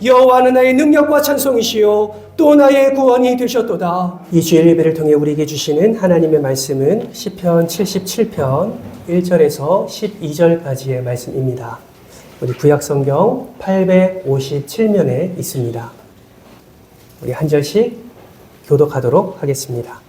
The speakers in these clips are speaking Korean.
여호와는 나의 능력과 찬송이시요 또 나의 구원이 되셨도다. 이 주일 예배를 통해 우리에게 주시는 하나님의 말씀은 시편 77편 1절에서 12절까지의 말씀입니다. 우리 구약성경 857면에 있습니다. 우리 한 절씩 교독하도록 하겠습니다.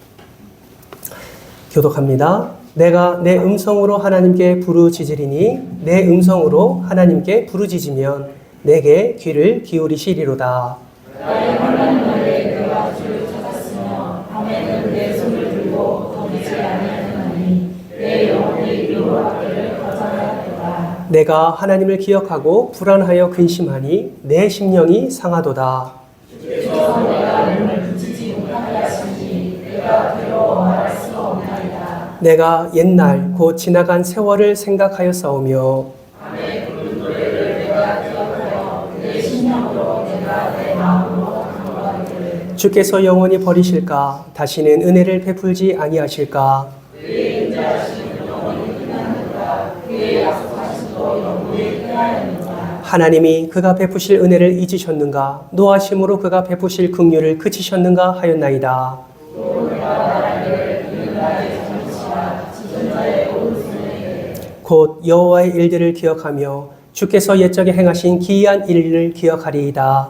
교독합니다. 내가 내 음성으로 하나님께 부르짖으리니 내 음성으로 하나님께 부르짖으면 내게 귀를 기울이시리로다. 나의 말하는 날에 내가 주를 찾았으며 밤에는 내 손을 들고 거두지 아니하였나니 내 영혼이 여호와께를 거절하였도다. 내가 하나님을 기억하고 불안하여 근심하니 내 심령이 상하도다. 주께서 내가 눈을 붙이지 못하게 하시니 내가 괴로워 말할 수가 없나이다. 내가 옛날 곧 지나간 세월을 생각하여 싸우며 밤에 부른 노래를 내가 기억하여 내 심령으로 내가 내 마음으로 간구하기를 주께서 영원히 버리실까? 다시는 은혜를 베풀지 아니하실까? 그의 인자하심은 영원히 끝나는가 그의 약속하심도 영원히 끝나느니라. 하나님이 그가 베푸실 은혜를 잊으셨는가? 노하심으로 그가 베푸실 긍휼을 그치셨는가 하였나이다. 또 내가 말하기를 그는 나의 전치와 지존자의 오른손에 곧 여호와의 일들을 기억하며 주께서 옛적에 행하신 기이한 일을 기억하리이다.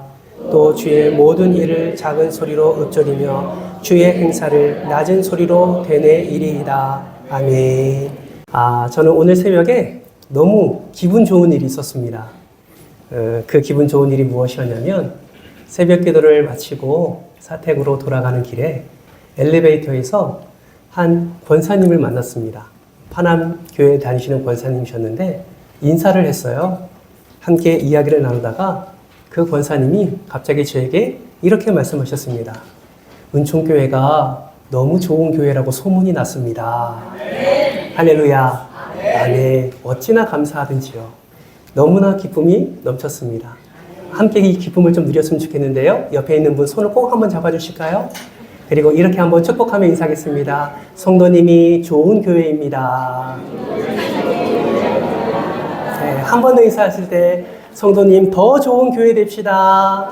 또 주의 모든 일을 작은 소리로 읊조리며 주의 행사를 낮은 소리로 되뇌이리이다. 아멘. 저는 오늘 새벽에 너무 기분 좋은 일이 있었습니다. 그 기분 좋은 일이 무엇이었냐면 새벽 기도를 마치고 사택으로 돌아가는 길에 엘리베이터에서 한 권사님을 만났습니다. 파남교회에 다니시는 권사님이셨는데 인사를 했어요. 함께 이야기를 나누다가 그 권사님이 갑자기 저에게 이렇게 말씀하셨습니다. 은총교회가 너무 좋은 교회라고 소문이 났습니다. 할렐루야. 아멘. 어찌나 감사하든지요. 너무나 기쁨이 넘쳤습니다. 함께 이 기쁨을 좀 누렸으면 좋겠는데요. 옆에 있는 분 손을 꼭 한번 잡아주실까요? 그리고 이렇게 한번 축복하며 인사하겠습니다. 성도님이 좋은 교회입니다. 네, 한 번 더 인사하실 때 성도님 더 좋은 교회 됩시다.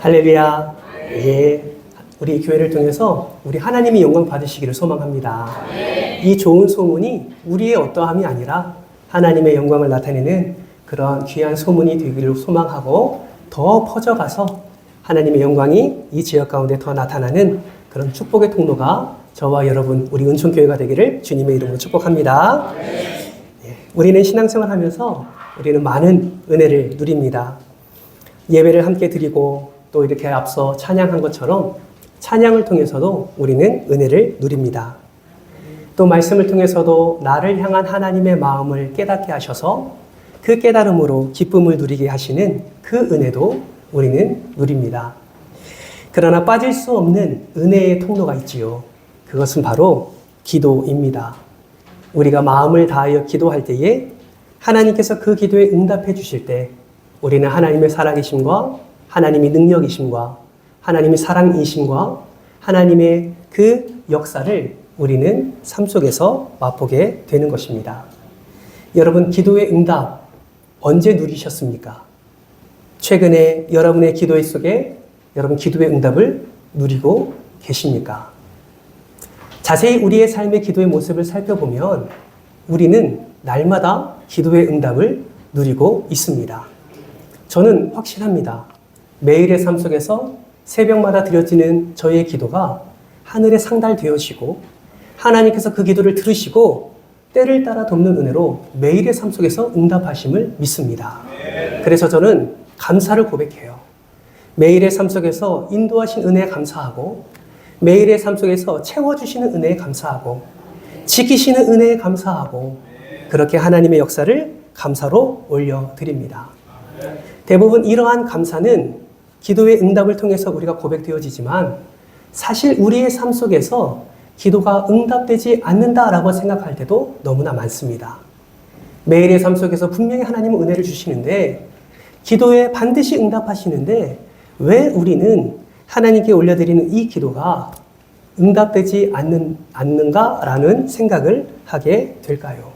할렐루야. 예, 우리 교회를 통해서 우리 하나님이 영광 받으시기를 소망합니다. 이 좋은 소문이 우리의 어떠함이 아니라 하나님의 영광을 나타내는 그런 귀한 소문이 되기를 소망하고 더 퍼져가서 하나님의 영광이 이 지역 가운데 더 나타나는 그런 축복의 통로가 저와 여러분 우리 은총교회가 되기를 주님의 이름으로 축복합니다. 우리는 신앙생활 하면서 우리는 많은 은혜를 누립니다. 예배를 함께 드리고 또 이렇게 앞서 찬양한 것처럼 찬양을 통해서도 우리는 은혜를 누립니다. 또 말씀을 통해서도 나를 향한 하나님의 마음을 깨닫게 하셔서 그 깨달음으로 기쁨을 누리게 하시는 그 은혜도 우리는 누립니다. 그러나 빠질 수 없는 은혜의 통로가 있지요. 그것은 바로 기도입니다. 우리가 마음을 다하여 기도할 때에 하나님께서 그 기도에 응답해 주실 때 우리는 하나님의 살아계심과 하나님의 능력이심과 하나님의 사랑이심과 하나님의 그 역사를 우리는 삶 속에서 맛보게 되는 것입니다. 여러분, 기도의 응답 언제 누리셨습니까? 최근에 여러분의 기도의 속에 여러분 기도의 응답을 누리고 계십니까? 자세히 우리의 삶의 기도의 모습을 살펴보면 우리는 날마다 기도의 응답을 누리고 있습니다. 저는 확신합니다. 매일의 삶 속에서 새벽마다 드려지는 저의 기도가 하늘에 상달되어지고 하나님께서 그 기도를 들으시고 때를 따라 돕는 은혜로 매일의 삶 속에서 응답하심을 믿습니다. 그래서 저는 감사를 고백해요. 매일의 삶 속에서 인도하신 은혜에 감사하고 매일의 삶 속에서 채워주시는 은혜에 감사하고 지키시는 은혜에 감사하고 그렇게 하나님의 역사를 감사로 올려드립니다. 대부분 이러한 감사는 기도의 응답을 통해서 우리가 고백되어지지만 사실 우리의 삶 속에서 기도가 응답되지 않는다라고 생각할 때도 너무나 많습니다. 매일의 삶 속에서 분명히 하나님은 은혜를 주시는데 기도에 반드시 응답하시는데 왜 우리는 하나님께 올려드리는 이 기도가 응답되지 않는가라는 생각을 하게 될까요?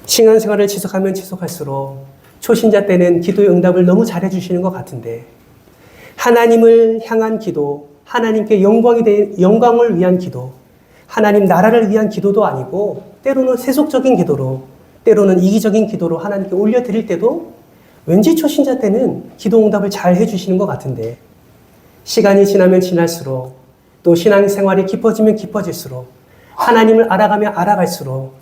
신앙생활을 지속하면 지속할수록 초신자 때는 기도의 응답을 너무 잘해 주시는 것 같은데 하나님을 향한 기도, 하나님께 영광을 위한 기도, 하나님 나라를 위한 기도도 아니고 때로는 세속적인 기도로, 때로는 이기적인 기도로 하나님께 올려드릴 때도 왠지 초신자 때는 기도 응답을 잘 해주시는 것 같은데 시간이 지나면 지날수록 또 신앙생활이 깊어지면 깊어질수록 하나님을 알아가면 알아갈수록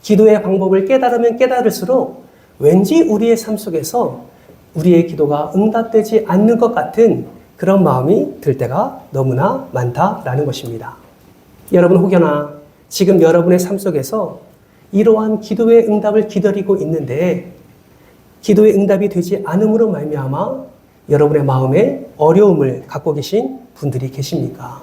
기도의 방법을 깨달으면 깨달을수록 왠지 우리의 삶 속에서 우리의 기도가 응답되지 않는 것 같은 그런 마음이 들 때가 너무나 많다라는 것입니다. 여러분 혹여나 지금 여러분의 삶 속에서 이러한 기도의 응답을 기다리고 있는데 기도의 응답이 되지 않음으로 말미암아 여러분의 마음에 어려움을 갖고 계신 분들이 계십니까?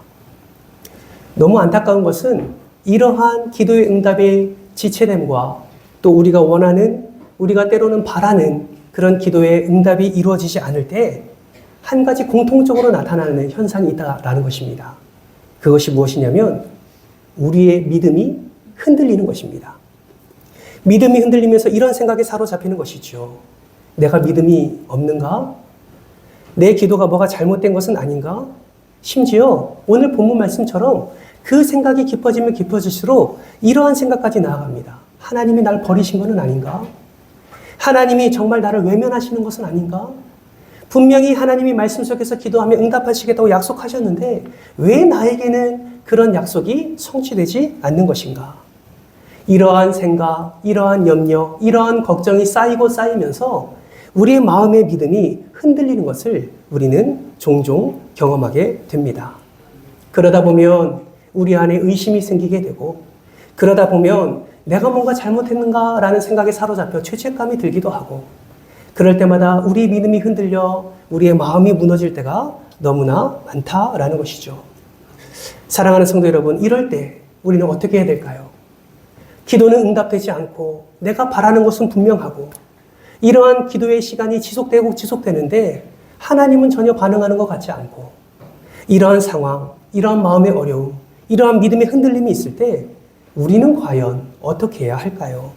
너무 안타까운 것은 이러한 기도의 응답의 지체됨과 또 우리가 원하는, 우리가 때로는 바라는 그런 기도의 응답이 이루어지지 않을 때 한 가지 공통적으로 나타나는 현상이 있다라는 것입니다. 그것이 무엇이냐면 우리의 믿음이 흔들리는 것입니다. 믿음이 흔들리면서 이런 생각에 사로잡히는 것이죠. 내가 믿음이 없는가? 내 기도가 뭐가 잘못된 것은 아닌가? 심지어 오늘 본문 말씀처럼 그 생각이 깊어지면 깊어질수록 이러한 생각까지 나아갑니다. 하나님이 날 버리신 것은 아닌가? 하나님이 정말 나를 외면하시는 것은 아닌가? 분명히 하나님이 말씀 속에서 기도하면 응답하시겠다고 약속하셨는데 왜 나에게는 그런 약속이 성취되지 않는 것인가? 이러한 생각, 이러한 염려, 이러한 걱정이 쌓이고 쌓이면서 우리의 마음의 믿음이 흔들리는 것을 우리는 종종 경험하게 됩니다. 그러다 보면 우리 안에 의심이 생기게 되고 그러다 보면 내가 뭔가 잘못했는가라는 생각에 사로잡혀 죄책감이 들기도 하고 그럴 때마다 우리 믿음이 흔들려 우리의 마음이 무너질 때가 너무나 많다라는 것이죠. 사랑하는 성도 여러분, 이럴 때 우리는 어떻게 해야 될까요? 기도는 응답되지 않고 내가 바라는 것은 분명하고 이러한 기도의 시간이 지속되는데 하나님은 전혀 반응하는 것 같지 않고 이러한 상황, 이러한 마음의 어려움, 이러한 믿음의 흔들림이 있을 때 우리는 과연 어떻게 해야 할까요?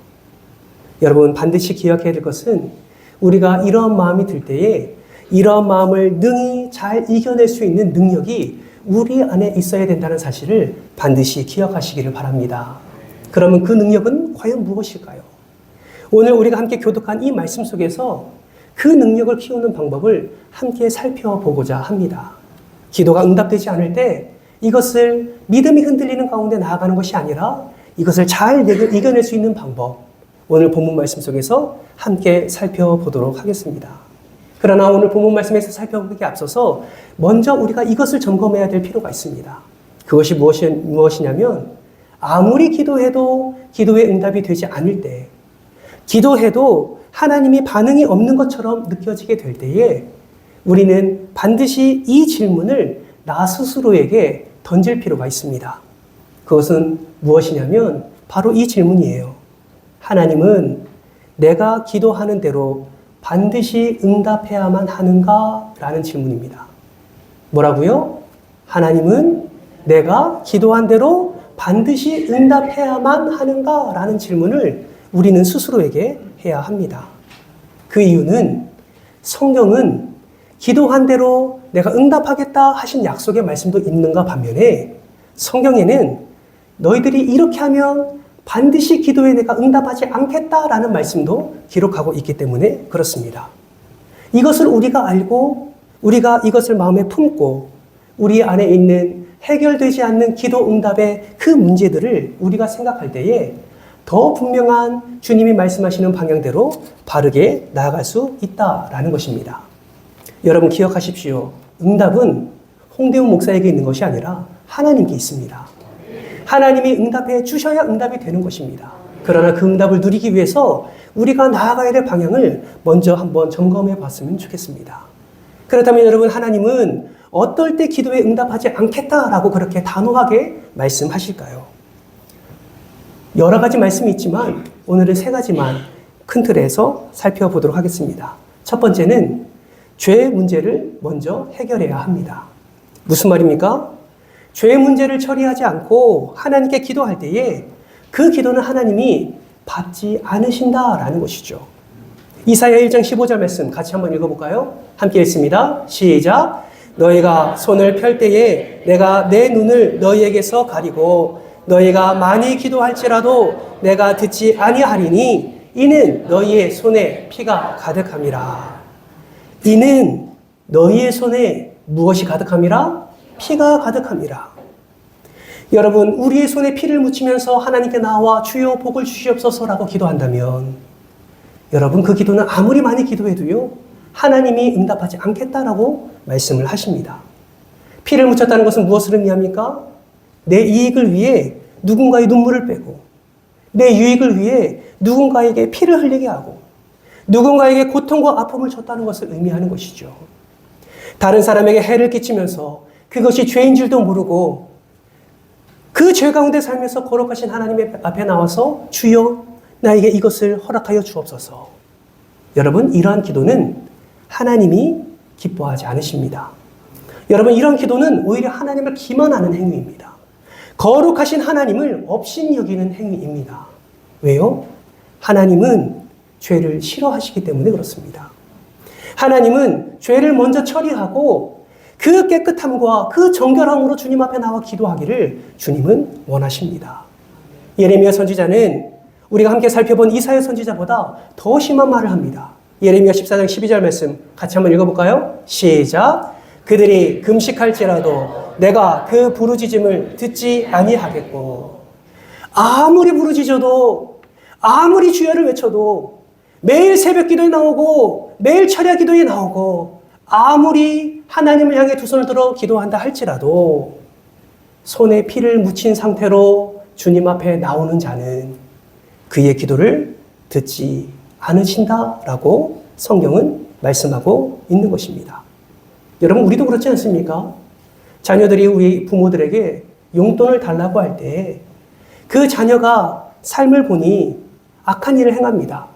여러분 반드시 기억해야 될 것은 우리가 이러한 마음이 들 때에 이러한 마음을 능히 잘 이겨낼 수 있는 능력이 우리 안에 있어야 된다는 사실을 반드시 기억하시기를 바랍니다. 그러면 그 능력은 과연 무엇일까요? 오늘 우리가 함께 교독한 이 말씀 속에서 그 능력을 키우는 방법을 함께 살펴보고자 합니다. 기도가 응답되지 않을 때 이것을 믿음이 흔들리는 가운데 나아가는 것이 아니라 이것을 잘 이겨낼 수 있는 방법, 오늘 본문 말씀 속에서 함께 살펴보도록 하겠습니다. 그러나 오늘 본문 말씀에서 살펴보기에 앞서서 먼저 우리가 이것을 점검해야 될 필요가 있습니다. 그것이 무엇이냐면 아무리 기도해도 기도의 응답이 되지 않을 때, 기도해도 하나님이 반응이 없는 것처럼 느껴지게 될 때에 우리는 반드시 이 질문을 나 스스로에게 던질 필요가 있습니다. 그것은 무엇이냐면 바로 이 질문이에요. 하나님은 내가 기도하는 대로 반드시 응답해야만 하는가? 라는 질문입니다. 뭐라고요? 하나님은 내가 기도한 대로 반드시 응답해야만 하는가? 라는 질문을 우리는 스스로에게 해야 합니다. 그 이유는 성경은 기도한 대로 내가 응답하겠다 하신 약속의 말씀도 있는가 반면에 성경에는 너희들이 이렇게 하면 반드시 기도에 내가 응답하지 않겠다라는 말씀도 기록하고 있기 때문에 그렇습니다. 이것을 우리가 알고 우리가 이것을 마음에 품고 우리 안에 있는 해결되지 않는 기도 응답의 그 문제들을 우리가 생각할 때에 더 분명한 주님이 말씀하시는 방향대로 바르게 나아갈 수 있다라는 것입니다. 여러분 기억하십시오. 응답은 홍대훈 목사에게 있는 것이 아니라 하나님께 있습니다. 하나님이 응답해 주셔야 응답이 되는 것입니다. 그러나 그 응답을 누리기 위해서 우리가 나아가야 될 방향을 먼저 한번 점검해 봤으면 좋겠습니다. 그렇다면 여러분 하나님은 어떨 때 기도에 응답하지 않겠다라고 그렇게 단호하게 말씀하실까요? 여러 가지 말씀이 있지만 오늘은 세 가지만 큰 틀에서 살펴보도록 하겠습니다. 첫 번째는 죄의 문제를 먼저 해결해야 합니다. 무슨 말입니까? 죄의 문제를 처리하지 않고 하나님께 기도할 때에 그 기도는 하나님이 받지 않으신다라는 것이죠. 이사야 1장 15절 말씀 같이 한번 읽어볼까요? 함께 읽습니다. 시작. 너희가 손을 펼 때에 내가 내 눈을 너희에게서 가리고 너희가 많이 기도할지라도 내가 듣지 아니하리니 이는 너희의 손에 피가 가득함이라. 이는 너희의 손에 무엇이 가득함이라? 피가 가득함이라. 여러분, 우리의 손에 피를 묻히면서 하나님께 나와 주여 복을 주시옵소서라고 기도한다면 여러분, 그 기도는 아무리 많이 기도해도요 하나님이 응답하지 않겠다라고 말씀을 하십니다. 피를 묻혔다는 것은 무엇을 의미합니까? 내 이익을 위해 누군가의 눈물을 빼고 내 유익을 위해 누군가에게 피를 흘리게 하고 누군가에게 고통과 아픔을 줬다는 것을 의미하는 것이죠. 다른 사람에게 해를 끼치면서 그것이 죄인 줄도 모르고 그 죄 가운데 살면서 거룩하신 하나님 앞에 나와서 주여 나에게 이것을 허락하여 주옵소서. 여러분, 이러한 기도는 하나님이 기뻐하지 않으십니다. 여러분, 이런 기도는 오히려 하나님을 기만하는 행위입니다. 거룩하신 하나님을 업신 여기는 행위입니다. 왜요? 하나님은 죄를 싫어하시기 때문에 그렇습니다. 하나님은 죄를 먼저 처리하고 그 깨끗함과 그 정결함으로 주님 앞에 나와 기도하기를 주님은 원하십니다. 예레미야 선지자는 우리가 함께 살펴본 이사야 선지자보다 더 심한 말을 합니다. 예레미야 14장 12절 말씀 같이 한번 읽어볼까요? 시작. 그들이 금식할지라도 내가 그 부르짖음을 듣지 아니하겠고 아무리 부르짖어도 아무리 주여를 외쳐도 매일 새벽 기도에 나오고 매일 철야 기도에 나오고 아무리 하나님을 향해 두 손을 들어 기도한다 할지라도 손에 피를 묻힌 상태로 주님 앞에 나오는 자는 그의 기도를 듣지 않으신다라고 성경은 말씀하고 있는 것입니다. 여러분, 우리도 그렇지 않습니까? 자녀들이 우리 부모들에게 용돈을 달라고 할 때 그 자녀가 삶을 보니 악한 일을 행합니다.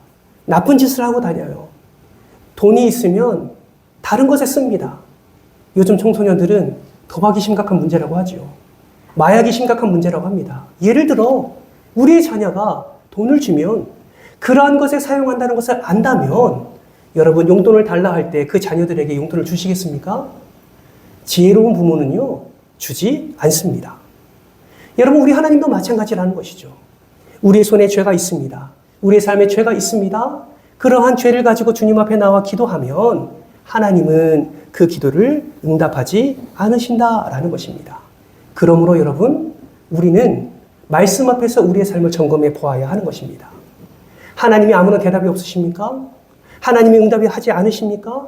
나쁜 짓을 하고 다녀요. 돈이 있으면 다른 것에 씁니다. 요즘 청소년들은 도박이 심각한 문제라고 하죠. 마약이 심각한 문제라고 합니다. 예를 들어 우리의 자녀가 돈을 주면 그러한 것에 사용한다는 것을 안다면 여러분, 용돈을 달라 할 때 그 자녀들에게 용돈을 주시겠습니까? 지혜로운 부모는요, 주지 않습니다. 여러분, 우리 하나님도 마찬가지라는 것이죠. 우리의 손에 죄가 있습니다. 우리의 삶에 죄가 있습니다. 그러한 죄를 가지고 주님 앞에 나와 기도하면 하나님은 그 기도를 응답하지 않으신다라는 것입니다. 그러므로 여러분, 우리는 말씀 앞에서 우리의 삶을 점검해 보아야 하는 것입니다. 하나님이 아무런 대답이 없으십니까? 하나님이 응답이 하지 않으십니까?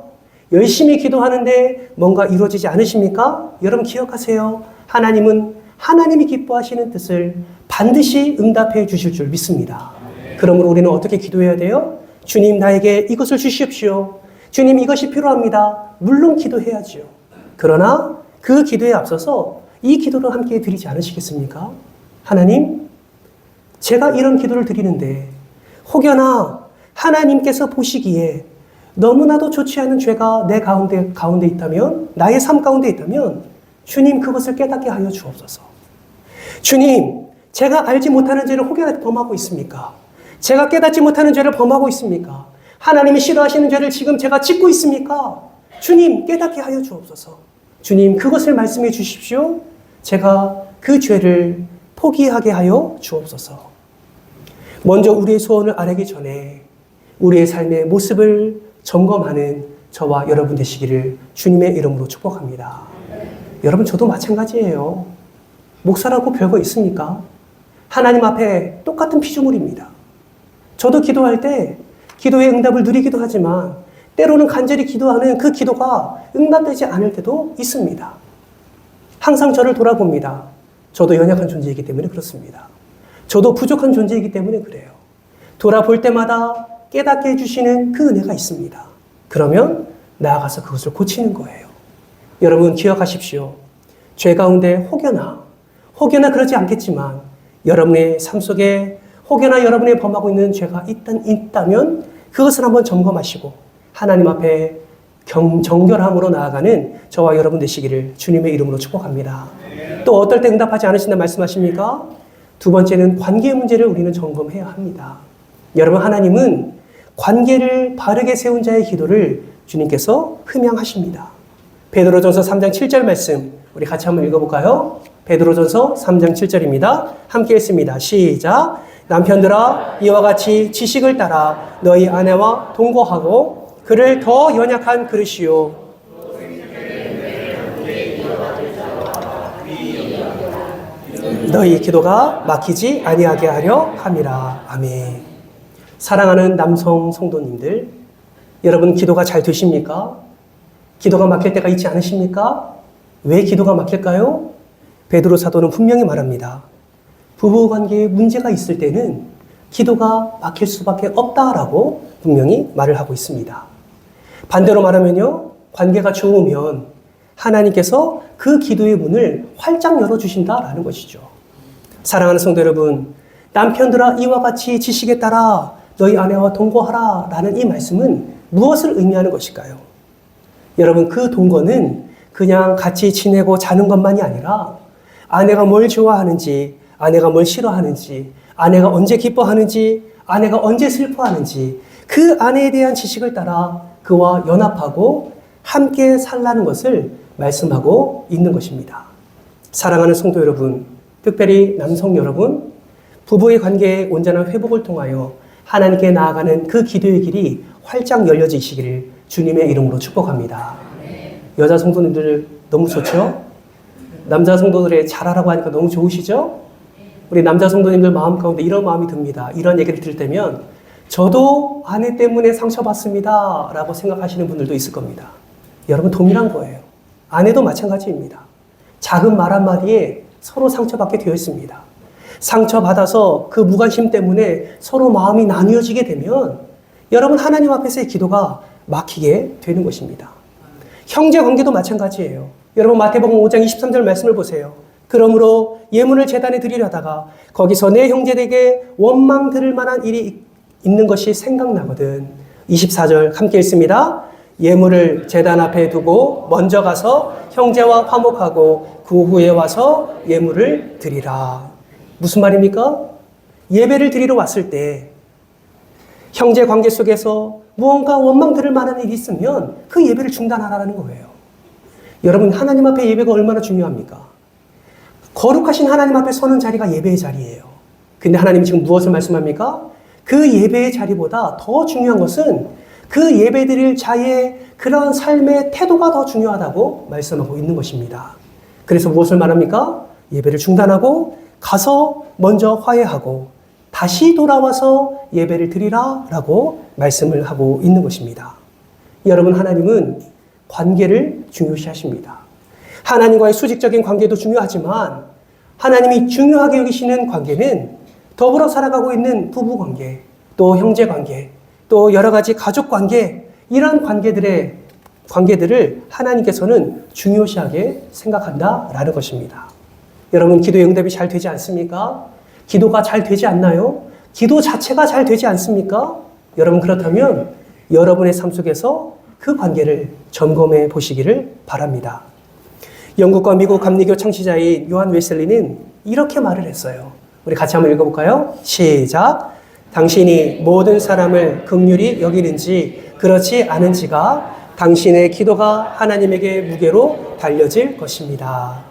열심히 기도하는데 뭔가 이루어지지 않으십니까? 여러분 기억하세요. 하나님은 하나님이 기뻐하시는 뜻을 반드시 응답해 주실 줄 믿습니다. 그러므로 우리는 어떻게 기도해야 돼요? 주님, 나에게 이것을 주십시오. 주님, 이것이 필요합니다. 물론 기도해야죠. 그러나 그 기도에 앞서서 이 기도를 함께 드리지 않으시겠습니까? 하나님, 제가 이런 기도를 드리는데 혹여나 하나님께서 보시기에 너무나도 좋지 않은 죄가 내 가운데 있다면, 나의 삶 가운데 있다면 주님, 그것을 깨닫게 하여 주옵소서. 주님, 제가 알지 못하는 죄를 혹여나 범하고 있습니까? 제가 깨닫지 못하는 죄를 범하고 있습니까? 하나님이 싫어하시는 죄를 지금 제가 짓고 있습니까? 주님, 깨닫게 하여 주옵소서. 주님, 그것을 말씀해 주십시오. 제가 그 죄를 포기하게 하여 주옵소서. 먼저 우리의 소원을 아뢰기 전에 우리의 삶의 모습을 점검하는 저와 여러분 되시기를 주님의 이름으로 축복합니다. 여러분, 저도 마찬가지예요. 목사라고 별거 있습니까? 하나님 앞에 똑같은 피조물입니다. 저도 기도할 때 기도의 응답을 누리기도 하지만 때로는 간절히 기도하는 그 기도가 응답되지 않을 때도 있습니다. 항상 저를 돌아봅니다. 저도 연약한 존재이기 때문에 그렇습니다. 저도 부족한 존재이기 때문에 그래요. 돌아볼 때마다 깨닫게 해주시는 그 은혜가 있습니다. 그러면 나아가서 그것을 고치는 거예요. 여러분 기억하십시오. 죄 가운데 혹여나 그러지 않겠지만 여러분의 삶 속에 혹여나 여러분이 범하고 있는 죄가 있다면 그것을 한번 점검하시고 하나님 앞에 정결함으로 나아가는 저와 여러분 되시기를 주님의 이름으로 축복합니다. 또 어떨 때 응답하지 않으신다 말씀하십니까? 두 번째는 관계 문제를 우리는 점검해야 합니다. 여러분, 하나님은 관계를 바르게 세운 자의 기도를 주님께서 흠양하십니다. 베드로전서 3장 7절 말씀 우리 같이 한번 읽어볼까요? 베드로전서 3장 7절입니다. 함께 읽습니다. 시작. 남편들아, 이와 같이 지식을 따라 너희 아내와 동거하고 그를 더 연약한 그릇이요 너희 기도가 막히지 아니하게 하려 함이라. 아멘. 사랑하는 남성 성도님들, 여러분 기도가 잘 되십니까? 기도가 막힐 때가 있지 않으십니까? 왜 기도가 막힐까요? 베드로 사도는 분명히 말합니다. 부부관계에 문제가 있을 때는 기도가 막힐 수밖에 없다라고 분명히 말을 하고 있습니다. 반대로 말하면요, 관계가 좋으면 하나님께서 그 기도의 문을 활짝 열어주신다라는 것이죠. 사랑하는 성도 여러분, 남편들아 이와 같이 지식에 따라 너희 아내와 동거하라 라는 이 말씀은 무엇을 의미하는 것일까요? 여러분, 그 동거는 그냥 같이 지내고 자는 것만이 아니라 아내가 뭘 좋아하는지, 아내가 뭘 싫어하는지, 아내가 언제 기뻐하는지, 아내가 언제 슬퍼하는지 그 아내에 대한 지식을 따라 그와 연합하고 함께 살라는 것을 말씀하고 있는 것입니다. 사랑하는 성도 여러분, 특별히 남성 여러분, 부부의 관계의 온전한 회복을 통하여 하나님께 나아가는 그 기도의 길이 활짝 열려지시기를 주님의 이름으로 축복합니다. 여자 성도님들 너무 좋죠? 남자 성도들의 잘하라고 하니까 너무 좋으시죠? 우리 남자 성도님들 마음 가운데 이런 마음이 듭니다. 이런 얘기를 들을 때면 저도 아내 때문에 상처받습니다 라고 생각하시는 분들도 있을 겁니다. 여러분, 동일한 거예요. 아내도 마찬가지입니다. 작은 말 한마디에 서로 상처받게 되어 있습니다. 상처받아서 그 무관심 때문에 서로 마음이 나뉘어지게 되면 여러분, 하나님 앞에서의 기도가 막히게 되는 것입니다. 형제 관계도 마찬가지예요. 여러분, 마태복음 5장 23절 말씀을 보세요. 그러므로 예물을 제단에 드리려다가 거기서 내 형제에게 원망 들을 만한 일이 있는 것이 생각나거든. 24절 함께 읽습니다. 예물을 제단 앞에 두고 먼저 가서 형제와 화목하고 그 후에 와서 예물을 드리라. 무슨 말입니까? 예배를 드리러 왔을 때 형제 관계 속에서 무언가 원망 들을 만한 일이 있으면 그 예배를 중단하라는 거예요. 여러분, 하나님 앞에 예배가 얼마나 중요합니까? 거룩하신 하나님 앞에 서는 자리가 예배의 자리예요. 근데 하나님이 지금 무엇을 말씀합니까? 그 예배의 자리보다 더 중요한 것은 그 예배 드릴 자의 그런 삶의 태도가 더 중요하다고 말씀하고 있는 것입니다. 그래서 무엇을 말합니까? 예배를 중단하고 가서 먼저 화해하고 다시 돌아와서 예배를 드리라 라고 말씀을 하고 있는 것입니다. 여러분, 하나님은 관계를 중요시하십니다. 하나님과의 수직적인 관계도 중요하지만 하나님이 중요하게 여기시는 관계는 더불어 살아가고 있는 부부관계, 또 형제관계, 또 여러 가지 가족관계, 이런 관계들을 하나님께서는 중요시하게 생각한다라는 것입니다. 여러분, 기도의 응답이 잘 되지 않습니까? 기도가 잘 되지 않나요? 기도 자체가 잘 되지 않습니까? 여러분, 그렇다면 여러분의 삶 속에서 그 관계를 점검해 보시기를 바랍니다. 영국과 미국 감리교 창시자인 요한 웨슬리는 이렇게 말을 했어요. 우리 같이 한번 읽어볼까요? 시작. 당신이 모든 사람을 긍휼히 여기는지 그렇지 않은지가 당신의 기도가 하나님에게 무게로 달려질 것입니다.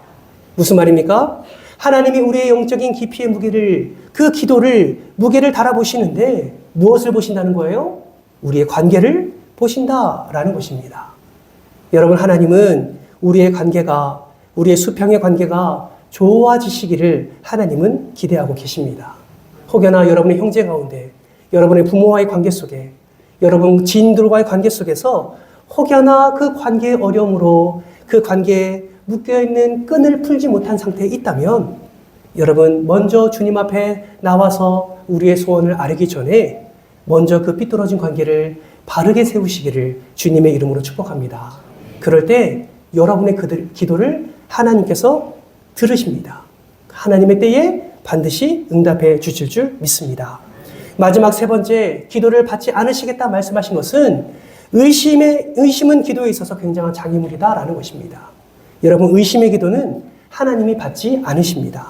무슨 말입니까? 하나님이 우리의 영적인 깊이의 무게를, 그 기도를, 무게를 달아보시는데 무엇을 보신다는 거예요? 우리의 관계를 보신다라는 것입니다. 여러분, 하나님은 우리의 관계가, 우리의 수평의 관계가 좋아지시기를 하나님은 기대하고 계십니다. 혹여나 여러분의 형제 가운데, 여러분의 부모와의 관계 속에, 여러분 지인들과의 관계 속에서 혹여나 그 관계의 어려움으로 그 관계에 묶여있는 끈을 풀지 못한 상태에 있다면 여러분, 먼저 주님 앞에 나와서 우리의 소원을 아뢰기 전에 먼저 그 삐뚤어진 관계를 바르게 세우시기를 주님의 이름으로 축복합니다. 그럴 때 여러분의 기도를 하나님께서 들으십니다. 하나님의 때에 반드시 응답해 주실 줄 믿습니다. 마지막 세 번째, 기도를 받지 않으시겠다 말씀하신 것은 의심은 기도에 있어서 굉장한 장애물이다라는 것입니다. 여러분, 의심의 기도는 하나님이 받지 않으십니다.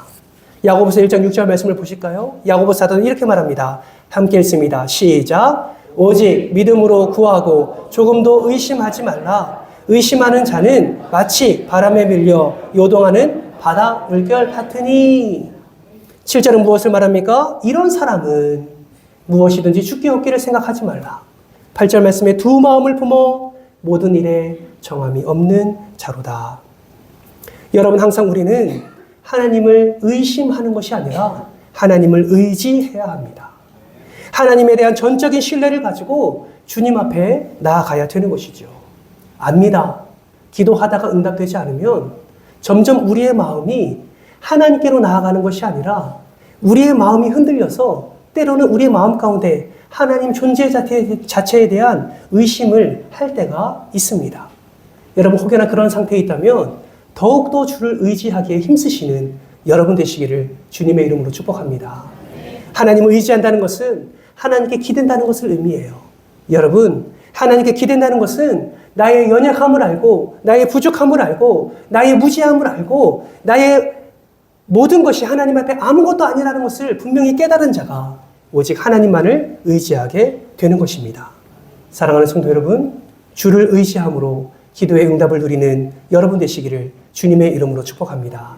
야고보서 1장 6절 말씀을 보실까요? 야고보 사도는 이렇게 말합니다. 함께 읽습니다. 시작. 오직 믿음으로 구하고 조금도 의심하지 말라. 의심하는 자는 마치 바람에 밀려 요동하는 바다 물결 같으니. 7절은 무엇을 말합니까? 이런 사람은 무엇이든지 죽기 없기를 생각하지 말라. 8절 말씀에 두 마음을 품어 모든 일에 정함이 없는 자로다. 여러분, 항상 우리는 하나님을 의심하는 것이 아니라 하나님을 의지해야 합니다. 하나님에 대한 전적인 신뢰를 가지고 주님 앞에 나아가야 되는 것이죠. 압니다. 기도하다가 응답되지 않으면 점점 우리의 마음이 하나님께로 나아가는 것이 아니라 우리의 마음이 흔들려서 때로는 우리의 마음 가운데 하나님 존재 자체에 대한 의심을 할 때가 있습니다. 여러분, 혹여나 그런 상태에 있다면 더욱더 주를 의지하기에 힘쓰시는 여러분 되시기를 주님의 이름으로 축복합니다. 하나님을 의지한다는 것은 하나님께 기댄다는 것을 의미해요. 여러분, 하나님께 기댄다는 것은 나의 연약함을 알고, 나의 부족함을 알고, 나의 무지함을 알고, 나의 모든 것이 하나님 앞에 아무것도 아니라는 것을 분명히 깨달은 자가 오직 하나님만을 의지하게 되는 것입니다. 사랑하는 성도 여러분, 주를 의지함으로 기도의 응답을 누리는 여러분 되시기를 주님의 이름으로 축복합니다.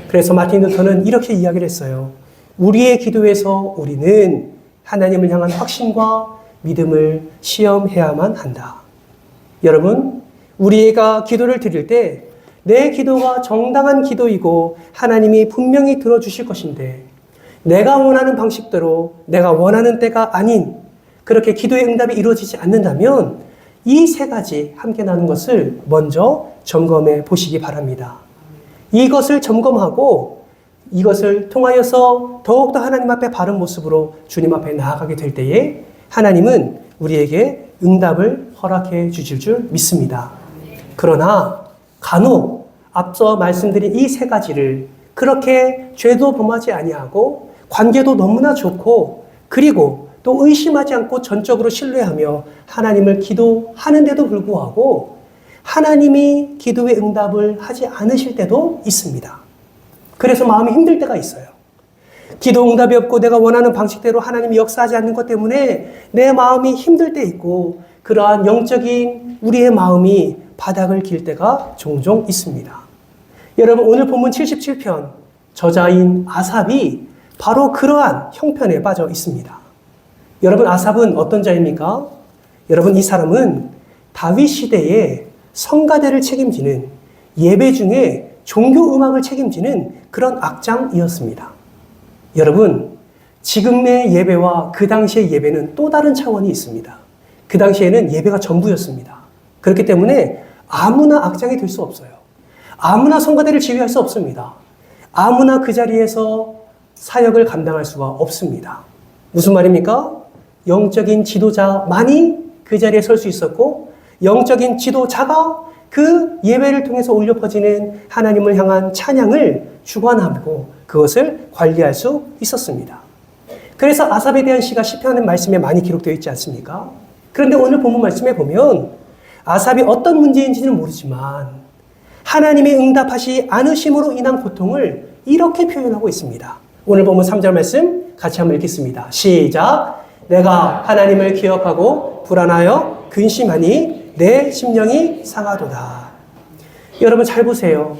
그래서 마틴 루터는 이렇게 이야기를 했어요. 우리의 기도에서 우리는 하나님을 향한 확신과 믿음을 시험해야만 한다. 여러분, 우리가 기도를 드릴 때 내 기도가 정당한 기도이고 하나님이 분명히 들어주실 것인데 내가 원하는 방식대로 내가 원하는 때가 아닌 그렇게 기도의 응답이 이루어지지 않는다면 이 세 가지 함께 나눈 것을 먼저 점검해 보시기 바랍니다. 이것을 점검하고 이것을 통하여서 더욱더 하나님 앞에 바른 모습으로 주님 앞에 나아가게 될 때에 하나님은 우리에게 응답을 허락해 주실 줄 믿습니다. 그러나 간혹 앞서 말씀드린 이 세 가지를 그렇게 죄도 범하지 아니하고 관계도 너무나 좋고 그리고 또 의심하지 않고 전적으로 신뢰하며 하나님을 기도하는데도 불구하고 하나님이 기도의 응답을 하지 않으실 때도 있습니다. 그래서 마음이 힘들 때가 있어요. 기도 응답이 없고 내가 원하는 방식대로 하나님이 역사하지 않는 것 때문에 내 마음이 힘들 때 있고 그러한 영적인 우리의 마음이 바닥을 길 때가 종종 있습니다. 여러분, 오늘 본문 77편 저자인 아삽이 바로 그러한 형편에 빠져 있습니다. 여러분, 아삽은 어떤 자입니까? 여러분, 이 사람은 다윗 시대의 성가대를 책임지는 예배 중에 종교 음악을 책임지는 그런 악장이었습니다. 여러분, 지금의 예배와 그 당시의 예배는 또 다른 차원이 있습니다. 그 당시에는 예배가 전부였습니다. 그렇기 때문에 아무나 악장이 될 수 없어요. 아무나 성가대를 지휘할 수 없습니다. 아무나 그 자리에서 사역을 감당할 수가 없습니다. 무슨 말입니까? 영적인 지도자만이 그 자리에 설 수 있었고 영적인 지도자가 그 예배를 통해서 울려 퍼지는 하나님을 향한 찬양을 주관하고 그것을 관리할 수 있었습니다. 그래서 아삽에 대한 시가 시편의 말씀에 많이 기록되어 있지 않습니까? 그런데 오늘 본문 말씀에 보면 아삽이 어떤 문제인지는 모르지만 하나님이 응답하시 않으심으로 인한 고통을 이렇게 표현하고 있습니다. 오늘 본문 3절 말씀 같이 한번 읽겠습니다. 시작. 내가 하나님을 기억하고 불안하여 근심하니 내 심령이 상하도다. 여러분 잘 보세요.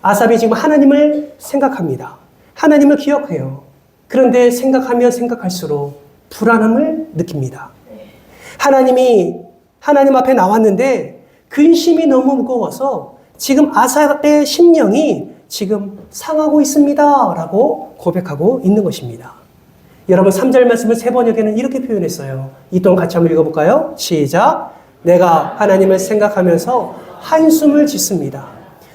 아삽이 지금 하나님을 생각합니다. 하나님을 기억해요. 그런데 생각하면 생각할수록 불안함을 느낍니다. 하나님 앞에 나왔는데 근심이 너무 무거워서 지금 아삽의 심령이 지금 상하고 있습니다. 라고 고백하고 있는 것입니다. 여러분 3절 말씀을 세 번역에는 이렇게 표현했어요. 이 동안 같이 한번 읽어볼까요? 시작. 내가 하나님을 생각하면서 한숨을 짓습니다.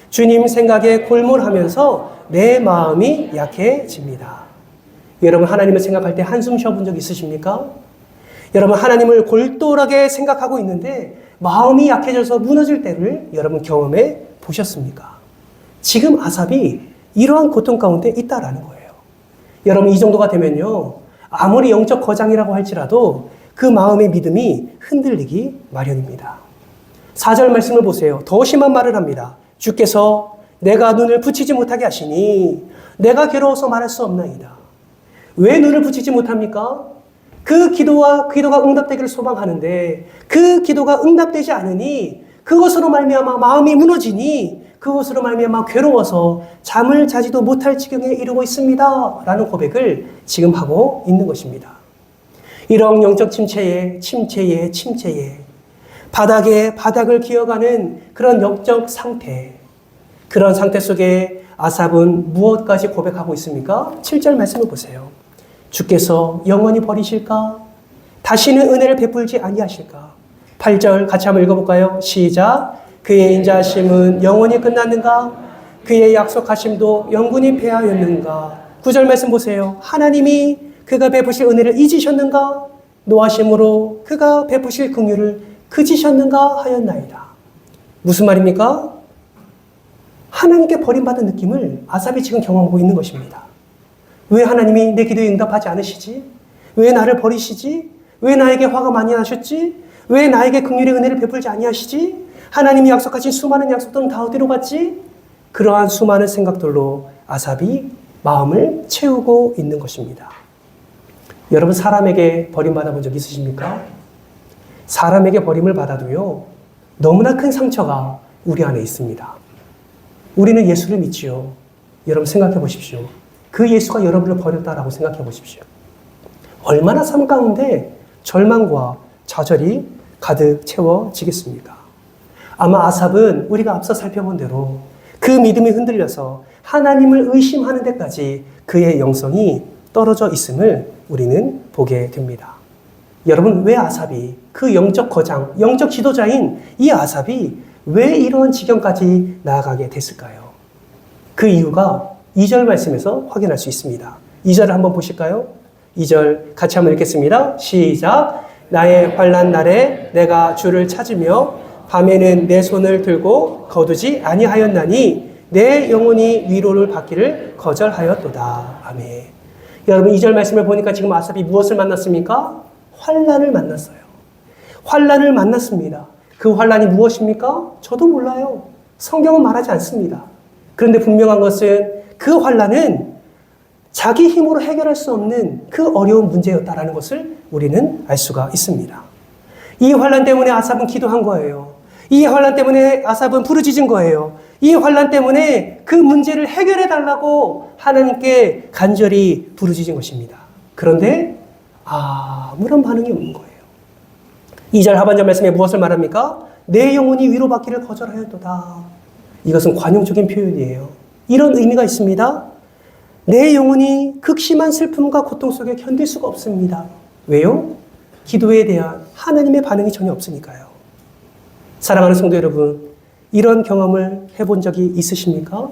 주님 생각에 골몰하면서 내 마음이 약해집니다. 여러분 하나님을 생각할 때 한숨 쉬어본 적 있으십니까? 여러분 하나님을 골똘하게 생각하고 있는데 마음이 약해져서 무너질 때를 여러분 경험해 보셨습니까? 지금 아삽이 이러한 고통 가운데 있다라는 거예요. 여러분 이 정도가 되면요. 아무리 영적 거장이라고 할지라도 그 마음의 믿음이 흔들리기 마련입니다. 4절 말씀을 보세요. 더 심한 말을 합니다. 주께서 내가 눈을 붙이지 못하게 하시니 내가 괴로워서 말할 수 없나이다. 왜 눈을 붙이지 못합니까? 그 기도가 응답되기를 소망하는데 그 기도가 응답되지 않으니 그것으로 말미암아 마음이 무너지니 그것으로 말미암아 괴로워서 잠을 자지도 못할 지경에 이르고 있습니다. 라는 고백을 지금 하고 있는 것입니다. 이런 영적 침체에 바닥을 기어가는 그런 영적 상태, 그런 상태 속에 아삽은 무엇까지 고백하고 있습니까? 7절 말씀을 보세요. 주께서 영원히 버리실까? 다시는 은혜를 베풀지 아니하실까? 8절 같이 한번 읽어볼까요? 시작. 그의 인자하심은 영원히 끝났는가? 그의 약속하심도 영원히 패하였는가? 9절 말씀 보세요. 하나님이 그가 베푸실 은혜를 잊으셨는가? 노하심으로 그가 베푸실 긍휼을 그치셨는가 하였나이다. 무슨 말입니까? 하나님께 버림받은 느낌을 아삽이 지금 경험하고 있는 것입니다. 왜 하나님이 내 기도에 응답하지 않으시지? 왜 나를 버리시지? 왜 나에게 화가 많이 나셨지? 왜 나에게 긍휼의 은혜를 베풀지 아니하시지? 하나님이 약속하신 수많은 약속들은 다 어디로 갔지? 그러한 수많은 생각들로 아삽이 마음을 채우고 있는 것입니다. 여러분, 사람에게 버림받아 본 적 있으십니까? 사람에게 버림을 받아도요, 너무나 큰 상처가 우리 안에 있습니다. 우리는 예수를 믿지요. 여러분 생각해 보십시오. 그 예수가 여러분을 버렸다라고 생각해 보십시오. 얼마나 삶 가운데 절망과 좌절이 가득 채워지겠습니까? 아마 아삽은 우리가 앞서 살펴본 대로 그 믿음이 흔들려서 하나님을 의심하는 데까지 그의 영성이 떨어져 있음을 우리는 보게 됩니다. 여러분, 왜 아삽이, 그 영적 거장, 영적 지도자인 이 아삽이 왜 이러한 지경까지 나아가게 됐을까요? 그 이유가 2절 말씀에서 확인할 수 있습니다. 2절을 한번 보실까요? 2절 같이 한번 읽겠습니다. 시작. 나의 환난 날에 내가 주를 찾으며 밤에는 내 손을 들고 거두지 아니하였나니 내 영혼이 위로를 받기를 거절하였도다. 아멘. 여러분, 2절 말씀을 보니까 지금 아삽이 무엇을 만났습니까? 환난을 만났어요. 환난을 만났습니다. 그 환난이 무엇입니까? 저도 몰라요. 성경은 말하지 않습니다. 그런데 분명한 것은 그 환난은 자기 힘으로 해결할 수 없는 그 어려운 문제였다라는 것을 우리는 알 수가 있습니다. 이 환난 때문에 아삽은 기도한 거예요. 이 환난 때문에 아삽은 부르짖은 거예요. 이 환난 때문에 그 문제를 해결해 달라고 하나님께 간절히 부르짖은 것입니다. 그런데 아무런 반응이 없는 거예요. 2절 하반절 말씀에 무엇을 말합니까? 내 영혼이 위로받기를 거절하였도다. 이것은 관용적인 표현이에요. 이런 의미가 있습니다. 내 영혼이 극심한 슬픔과 고통 속에 견딜 수가 없습니다. 왜요? 기도에 대한 하나님의 반응이 전혀 없으니까요. 사랑하는 성도 여러분, 이런 경험을 해본 적이 있으십니까?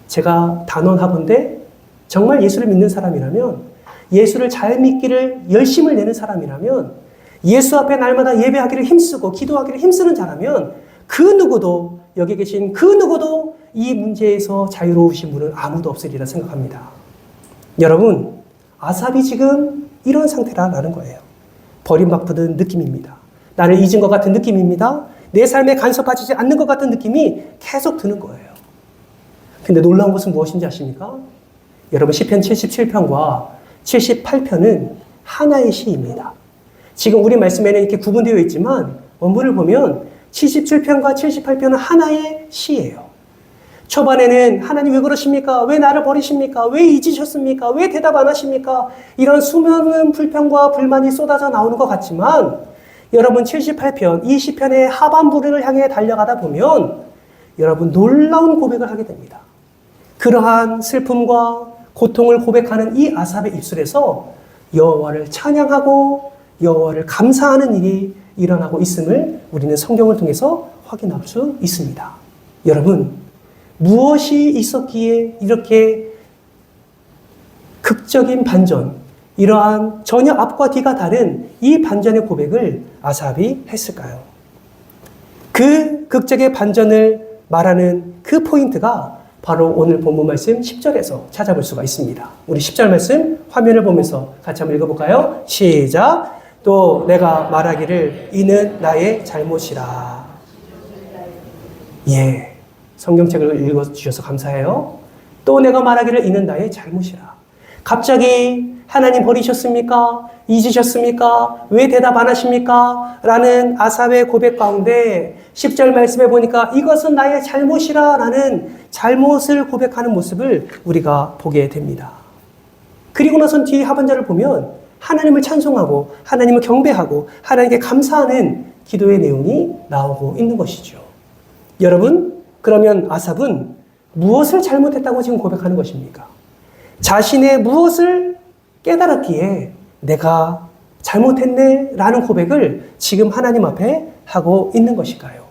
제가 단언하건대 정말 예수를 믿는 사람이라면, 예수를 잘 믿기를 열심을 내는 사람이라면, 예수 앞에 날마다 예배하기를 힘쓰고 기도하기를 힘쓰는 자라면 그 누구도, 여기 계신 그 누구도 이 문제에서 자유로우신 분은 아무도 없으리라 생각합니다. 여러분, 아삽이 지금 이런 상태라는 거예요. 버림받는 느낌입니다. 나를 잊은 것 같은 느낌입니다. 내 삶에 간섭하지 않는 것 같은 느낌이 계속 드는 거예요. 근데 놀라운 것은 무엇인지 아십니까? 여러분, 시편 77편과 78편은 하나의 시입니다. 지금 우리 말씀에는 이렇게 구분되어 있지만 원문을 보면 77편과 78편은 하나의 시예요. 초반에는 하나님 왜 그러십니까? 왜 나를 버리십니까? 왜 잊으셨습니까? 왜 대답 안 하십니까? 이런 수많은 불평과 불만이 쏟아져 나오는 것 같지만 여러분 78편, 이 시편의 하반부를 향해 달려가다 보면 여러분 놀라운 고백을 하게 됩니다. 그러한 슬픔과 고통을 고백하는 이 아삽의 입술에서 여호와를 찬양하고 여호와를 감사하는 일이 일어나고 있음을 우리는 성경을 통해서 확인할 수 있습니다. 여러분, 무엇이 있었기에 이렇게 극적인 반전, 이러한 전혀 앞과 뒤가 다른 이 반전의 고백을 아삽이 했을까요? 그 극적의 반전을 말하는 그 포인트가 바로 오늘 본문 말씀 10절에서 찾아볼 수가 있습니다. 우리 10절 말씀 화면을 보면서 같이 한번 읽어볼까요? 시작! 또 내가 말하기를 이는 나의 잘못이라. 성경책을 읽어주셔서 감사해요. 또 내가 말하기를 이는 나의 잘못이라. 갑자기 하나님 버리셨습니까? 잊으셨습니까? 왜 대답 안 하십니까? 라는 아삽의 고백 가운데 10절 말씀에 보니까 이것은 나의 잘못이라 라는 잘못을 고백하는 모습을 우리가 보게 됩니다. 그리고 나선 뒤에 하반절을 보면 하나님을 찬송하고 하나님을 경배하고 하나님께 감사하는 기도의 내용이 나오고 있는 것이죠. 여러분, 그러면 아삽은 무엇을 잘못했다고 지금 고백하는 것입니까? 자신의 무엇을 깨달았기에 내가 잘못했네 라는 고백을 지금 하나님 앞에 하고 있는 것일까요?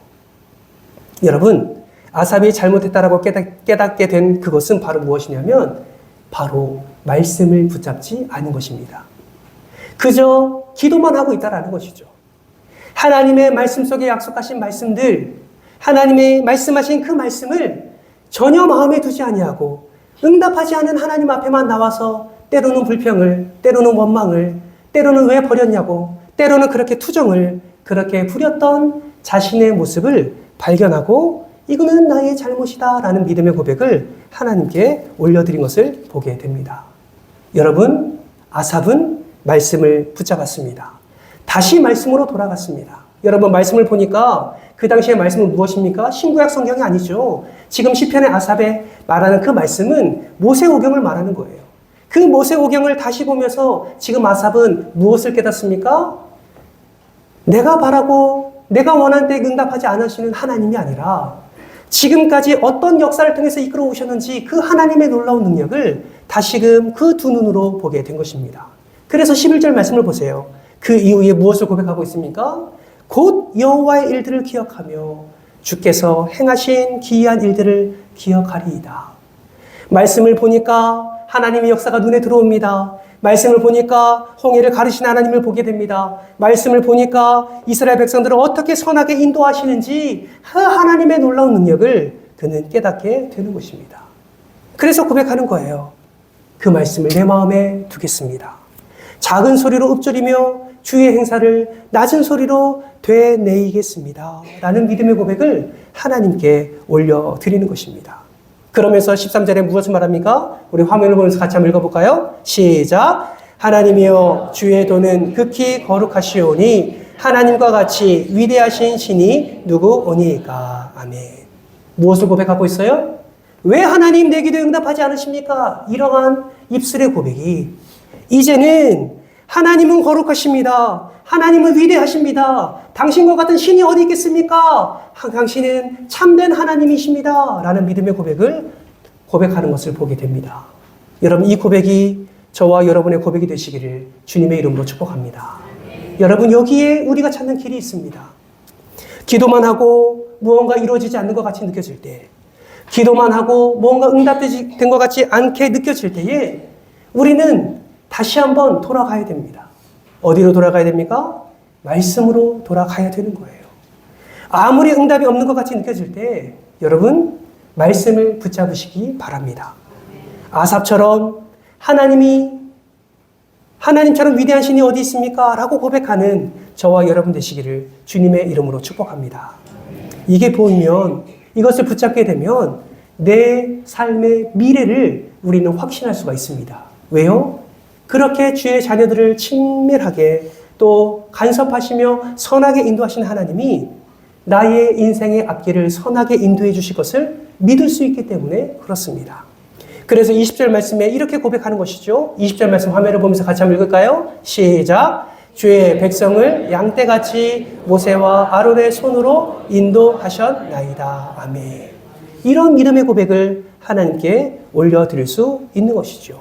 여러분, 아삽이 잘못했다라고 깨닫게 된 그것은 바로 무엇이냐면 바로 말씀을 붙잡지 않은 것입니다. 그저 기도만 하고 있다라는 것이죠. 하나님의 말씀 속에 약속하신 말씀들, 하나님의 말씀하신 그 말씀을 전혀 마음에 두지 아니하고 응답하지 않은 하나님 앞에만 나와서 때로는 불평을, 때로는 원망을, 때로는 왜 버렸냐고, 때로는 그렇게 투정을 그렇게 부렸던 자신의 모습을 발견하고 이거는 나의 잘못이다 라는 믿음의 고백을 하나님께 올려드린 것을 보게 됩니다. 여러분, 아삽은 말씀을 붙잡았습니다. 다시 말씀으로 돌아갔습니다. 여러분, 말씀을 보니까 그 당시의 말씀은 무엇입니까? 신구약 성경이 아니죠. 지금 시편의 아삽에 말하는 그 말씀은 모세오경을 말하는 거예요. 그 모세오경을 다시 보면서 지금 아삽은 무엇을 깨닫습니까? 내가 바라고 내가 원한 때에 응답하지 않으시는 하나님이 아니라 지금까지 어떤 역사를 통해서 이끌어 오셨는지 그 하나님의 놀라운 능력을 다시금 그 두 눈으로 보게 된 것입니다. 그래서 11절 말씀을 보세요. 그 이후에 무엇을 고백하고 있습니까? 곧 여호와의 일들을 기억하며 주께서 행하신 기이한 일들을 기억하리이다. 말씀을 보니까 하나님의 역사가 눈에 들어옵니다. 말씀을 보니까 홍해를 가르신 하나님을 보게 됩니다. 말씀을 보니까 이스라엘 백성들을 어떻게 선하게 인도하시는지 하나님의 놀라운 능력을 그는 깨닫게 되는 것입니다. 그래서 고백하는 거예요. 그 말씀을 내 마음에 두겠습니다. 작은 소리로 읊조리며 주의 행사를 낮은 소리로 되뇌이겠습니다. 라는 믿음의 고백을 하나님께 올려드리는 것입니다. 그러면서 13절에 무엇을 말합니까? 우리 화면을 보면서 같이 한번 읽어볼까요? 시작! 하나님이여 주의 도는 극히 거룩하시오니 하나님과 같이 위대하신 신이 누구오니까. 아멘. 무엇을 고백하고 있어요? 왜 하나님 내 기도에 응답하지 않으십니까? 이러한 입술의 고백이 이제는 하나님은 거룩하십니다. 하나님은 위대하십니다. 당신과 같은 신이 어디 있겠습니까? 당신은 참된 하나님이십니다. 라는 믿음의 고백을 고백하는 것을 보게 됩니다. 여러분, 이 고백이 저와 여러분의 고백이 되시기를 주님의 이름으로 축복합니다. 여러분, 여기에 우리가 찾는 길이 있습니다. 기도만 하고 무언가 이루어지지 않는 것 같이 느껴질 때, 기도만 하고 뭔가 응답된 것 같지 않게 느껴질 때에 우리는 다시 한번 돌아가야 됩니다. 어디로 돌아가야 됩니까? 말씀으로 돌아가야 되는 거예요. 아무리 응답이 없는 것 같이 느껴질 때 여러분, 말씀을 붙잡으시기 바랍니다. 아삽처럼 하나님처럼 위대한 신이 어디 있습니까? 라고 고백하는 저와 여러분 되시기를 주님의 이름으로 축복합니다. 이게 보이면, 이것을 붙잡게 되면 내 삶의 미래를 우리는 확신할 수가 있습니다. 왜요? 그렇게 주의 자녀들을 친밀하게 또 간섭하시며 선하게 인도하시는 하나님이 나의 인생의 앞길을 선하게 인도해 주실 것을 믿을 수 있기 때문에 그렇습니다. 그래서 20절 말씀에 이렇게 고백하는 것이죠. 20절 말씀 화면을 보면서 같이 한번 읽을까요? 시작! 주의 백성을 양떼같이 모세와 아론의 손으로 인도하셨나이다. 아멘. 이런 믿음의 고백을 하나님께 올려드릴 수 있는 것이죠.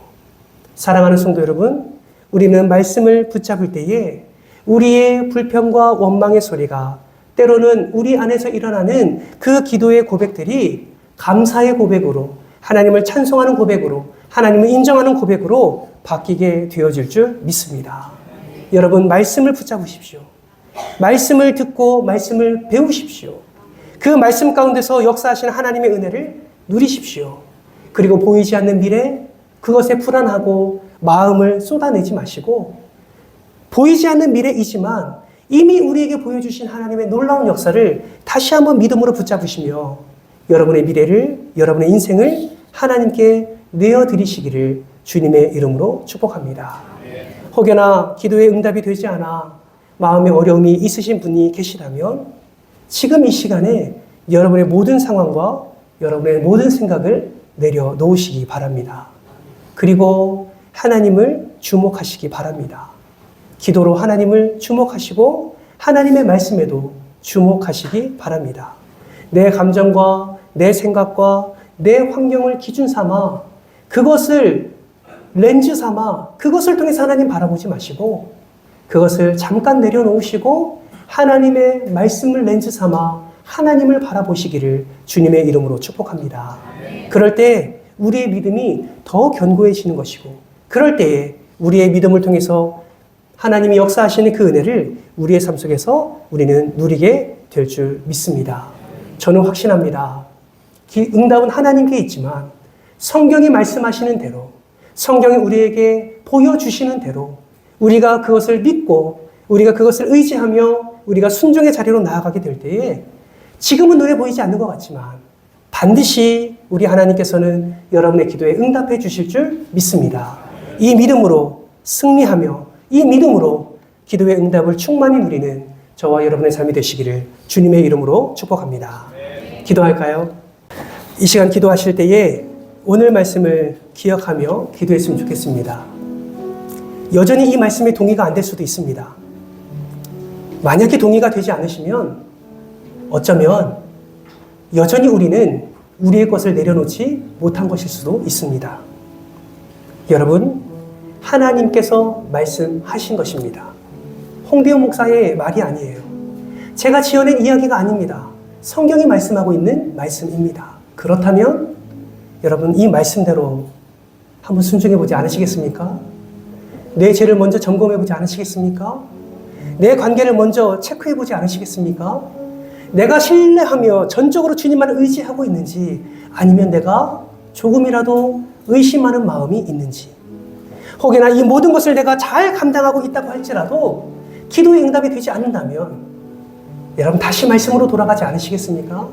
사랑하는 성도 여러분, 우리는 말씀을 붙잡을 때에 우리의 불평과 원망의 소리가 때로는 우리 안에서 일어나는 그 기도의 고백들이 감사의 고백으로, 하나님을 찬송하는 고백으로, 하나님을 인정하는 고백으로 바뀌게 되어질 줄 믿습니다. 여러분, 말씀을 붙잡으십시오. 말씀을 듣고 말씀을 배우십시오. 그 말씀 가운데서 역사하시는 하나님의 은혜를 누리십시오. 그리고 보이지 않는 미래, 그것에 불안하고 마음을 쏟아내지 마시고 보이지 않는 미래이지만 이미 우리에게 보여주신 하나님의 놀라운 역사를 다시 한번 믿음으로 붙잡으시며 여러분의 미래를, 여러분의 인생을 하나님께 내어드리시기를 주님의 이름으로 축복합니다. 혹여나 기도의 응답이 되지 않아 마음에 어려움이 있으신 분이 계시다면 지금 이 시간에 여러분의 모든 상황과 여러분의 모든 생각을 내려놓으시기 바랍니다. 그리고 하나님을 주목하시기 바랍니다. 기도로 하나님을 주목하시고 하나님의 말씀에도 주목하시기 바랍니다. 내 감정과 내 생각과 내 환경을 기준 삼아 그것을 렌즈 삼아 그것을 통해서 하나님 바라보지 마시고 그것을 잠깐 내려놓으시고 하나님의 말씀을 렌즈 삼아 하나님을 바라보시기를 주님의 이름으로 축복합니다. 그럴 때 우리의 믿음이 더 견고해지는 것이고 그럴 때에 우리의 믿음을 통해서 하나님이 역사하시는 그 은혜를 우리의 삶 속에서 우리는 누리게 될 줄 믿습니다. 저는 확신합니다. 응답은 하나님께 있지만 성경이 말씀하시는 대로 성경이 우리에게 보여주시는 대로 우리가 그것을 믿고 우리가 그것을 의지하며 우리가 순종의 자리로 나아가게 될 때에 지금은 눈에 보이지 않는 것 같지만 반드시 우리 하나님께서는 여러분의 기도에 응답해 주실 줄 믿습니다. 이 믿음으로 승리하며 이 믿음으로 기도의 응답을 충만히 누리는 저와 여러분의 삶이 되시기를 주님의 이름으로 축복합니다. 기도할까요? 이 시간 기도하실 때에 오늘 말씀을 기억하며 기도했으면 좋겠습니다. 여전히 이 말씀에 동의가 안 될 수도 있습니다. 만약에 동의가 되지 않으시면 어쩌면 여전히 우리는 우리의 것을 내려놓지 못한 것일 수도 있습니다. 여러분, 하나님께서 말씀하신 것입니다. 홍대호 목사의 말이 아니에요. 제가 지어낸 이야기가 아닙니다. 성경이 말씀하고 있는 말씀입니다. 그렇다면 여러분 이 말씀대로 한번 순종해보지 않으시겠습니까? 내 죄를 먼저 점검해보지 않으시겠습니까? 내 관계를 먼저 체크해보지 않으시겠습니까? 내가 신뢰하며 전적으로 주님만을 의지하고 있는지 아니면 내가 조금이라도 의심하는 마음이 있는지 혹여나 이 모든 것을 내가 잘 감당하고 있다고 할지라도 기도의 응답이 되지 않는다면 여러분 다시 말씀으로 돌아가지 않으시겠습니까?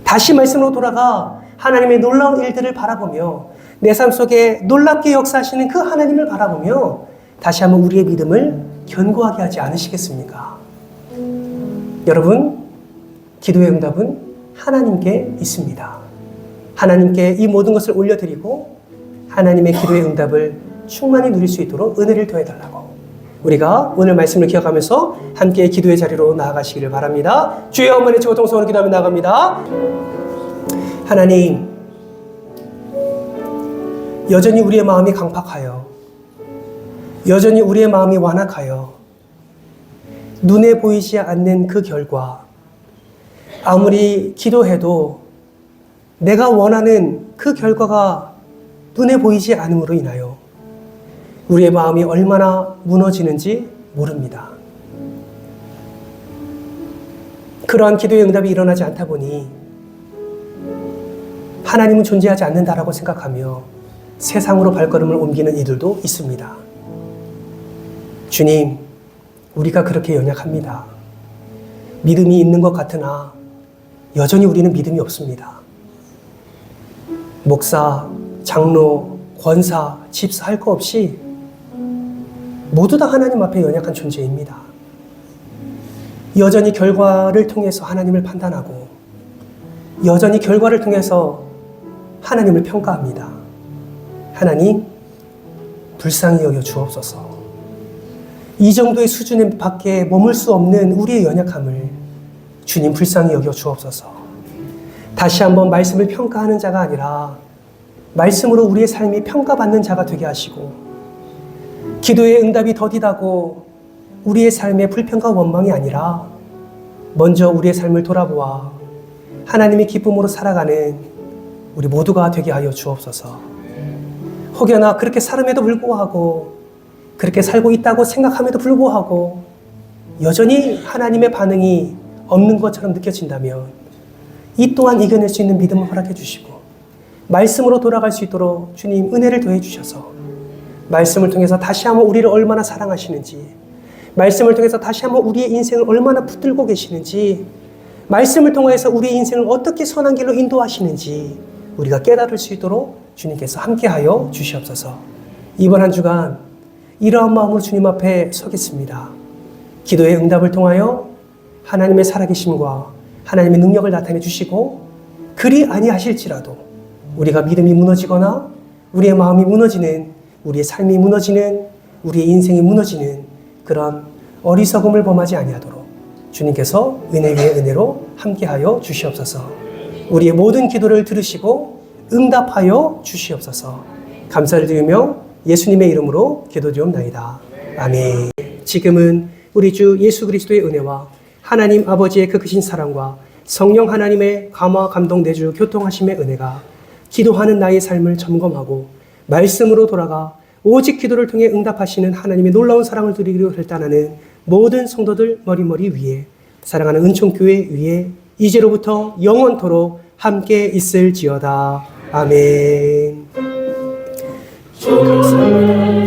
다시 말씀으로 돌아가 하나님의 놀라운 일들을 바라보며 내 삶 속에 놀랍게 역사하시는 그 하나님을 바라보며 다시 한번 우리의 믿음을 견고하게 하지 않으시겠습니까? 여러분, 기도의 응답은 하나님께 있습니다. 하나님께 이 모든 것을 올려드리고 하나님의 기도의 응답을 충만히 누릴 수 있도록 은혜를 더해달라고 우리가 오늘 말씀을 기억하면서 함께 기도의 자리로 나아가시기를 바랍니다. 주의 어머니 최고 통성으로 기도하며 나아갑니다. 하나님, 여전히 우리의 마음이 강팍하여 여전히 우리의 마음이 완악하여 눈에 보이지 않는 그 결과 아무리 기도해도 내가 원하는 그 결과가 눈에 보이지 않음으로 인하여 우리의 마음이 얼마나 무너지는지 모릅니다. 그러한 기도의 응답이 일어나지 않다 보니 하나님은 존재하지 않는다라고 생각하며 세상으로 발걸음을 옮기는 이들도 있습니다. 주님, 우리가 그렇게 연약합니다. 믿음이 있는 것 같으나 여전히 우리는 믿음이 없습니다. 목사, 장로, 권사, 집사 할 거 없이 모두 다 하나님 앞에 연약한 존재입니다. 여전히 결과를 통해서 하나님을 판단하고 여전히 결과를 통해서 하나님을 평가합니다. 하나님, 불쌍히 여겨 주옵소서. 이 정도의 수준 밖에 머물 수 없는 우리의 연약함을 주님 불쌍히 여겨 주옵소서. 다시 한번 말씀을 평가하는 자가 아니라 말씀으로 우리의 삶이 평가받는 자가 되게 하시고 기도의 응답이 더디다고 우리의 삶의 불평과 원망이 아니라 먼저 우리의 삶을 돌아보아 하나님의 기쁨으로 살아가는 우리 모두가 되게 하여 주옵소서. 혹여나 그렇게 살음에도 불구하고 그렇게 살고 있다고 생각함에도 불구하고 여전히 하나님의 반응이 없는 것처럼 느껴진다면 이 또한 이겨낼 수 있는 믿음을 허락해 주시고 말씀으로 돌아갈 수 있도록 주님 은혜를 더해 주셔서 말씀을 통해서 다시 한번 우리를 얼마나 사랑하시는지 말씀을 통해서 다시 한번 우리의 인생을 얼마나 붙들고 계시는지 말씀을 통해서 우리의 인생을 어떻게 선한 길로 인도하시는지 우리가 깨달을 수 있도록 주님께서 함께하여 주시옵소서. 이번 한 주간 이러한 마음으로 주님 앞에 서겠습니다. 기도의 응답을 통하여 하나님의 살아계심과 하나님의 능력을 나타내 주시고, 그리 아니하실지라도 우리가 믿음이 무너지거나 우리의 마음이 무너지는, 우리의 삶이 무너지는, 우리의 인생이 무너지는 그런 어리석음을 범하지 아니하도록 주님께서 은혜 위에 은혜로 함께하여 주시옵소서. 우리의 모든 기도를 들으시고 응답하여 주시옵소서. 감사를 드리며 예수님의 이름으로 기도드리옵나이다. 아멘. 지금은 우리 주 예수 그리스도의 은혜와 하나님 아버지의 그 크신 사랑과 성령 하나님의 감화 감동 내주 교통하심의 은혜가 기도하는 나의 삶을 점검하고 말씀으로 돌아가 오직 기도를 통해 응답하시는 하나님의 놀라운 사랑을 드리기로 결단하는 모든 성도들 머리머리 위에, 사랑하는 은총교회 위에 이제로부터 영원토록 함께 있을지어다. 아멘. 주님 감사합니다.